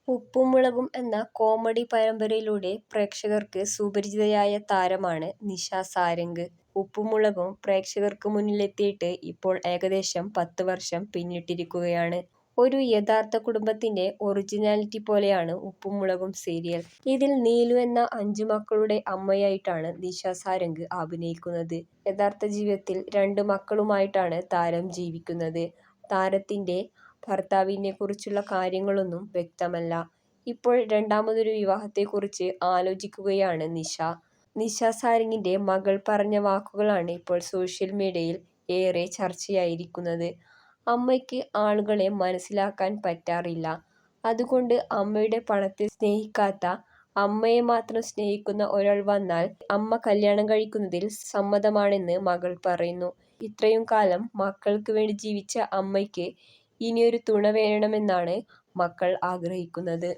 ഉപ്പും മുളകും എന്ന കോമഡി പരമ്പരയിലൂടെ പ്രേക്ഷകർക്ക് സുപരിചിതയായ താരമാണ് നിഷ സാരംഗ്. ഉപ്പും മുളകും പ്രേക്ഷകർക്ക് മുന്നിലെത്തിയിട്ട് ഇപ്പോൾ ഏകദേശം 10 വർഷം പിന്നിട്ടിരിക്കുകയാണ്. ഒരു യഥാർത്ഥ കുടുംബത്തിന്റെ ഒറിജിനാലിറ്റി പോലെയാണ് ഉപ്പും മുളകും സീരിയൽ. ഇതിൽ നീലു എന്ന 5 മക്കളുടെ അമ്മയായിട്ടാണ് നിഷ സാരംഗ് അഭിനയിക്കുന്നത്. യഥാർത്ഥ ജീവിതത്തിൽ 2 മക്കളുമായിട്ടാണ് താരം ജീവിക്കുന്നത്. താരത്തിന്റെ ഭർത്താവിനെക്കുറിച്ചുള്ള കാര്യങ്ങളൊന്നും വ്യക്തമല്ല. ഇപ്പോൾ രണ്ടാമതൊരു വിവാഹത്തെക്കുറിച്ച് ആലോചിക്കുകയാണ് നിഷ. നിഷ സാരംഗിന്റെ മകൾ പറഞ്ഞ വാക്കുകളാണ് ഇപ്പോൾ സോഷ്യൽ മീഡിയയിൽ ഏറെ ചർച്ചയായിരിക്കുന്നത്. അമ്മയ്ക്ക് ആളുകളെ മനസ്സിലാക്കാൻ പറ്റാറില്ല. അതുകൊണ്ട് അമ്മയുടെ പണത്തെ സ്നേഹിക്കാത്ത, അമ്മയെ മാത്രം സ്നേഹിക്കുന്ന ഒരാൾ വന്നാൽ അമ്മ കല്യാണം കഴിക്കുന്നതിൽ സമ്മതമാണെന്ന് മകൾ പറയുന്നു. ഇത്രയും കാലം മക്കൾക്ക് വേണ്ടി ജീവിച്ച അമ്മയ്ക്ക് ഇനിയൊരു തുണ വേണമെന്നാണ് മക്കൾ ആഗ്രഹിക്കുന്നത്.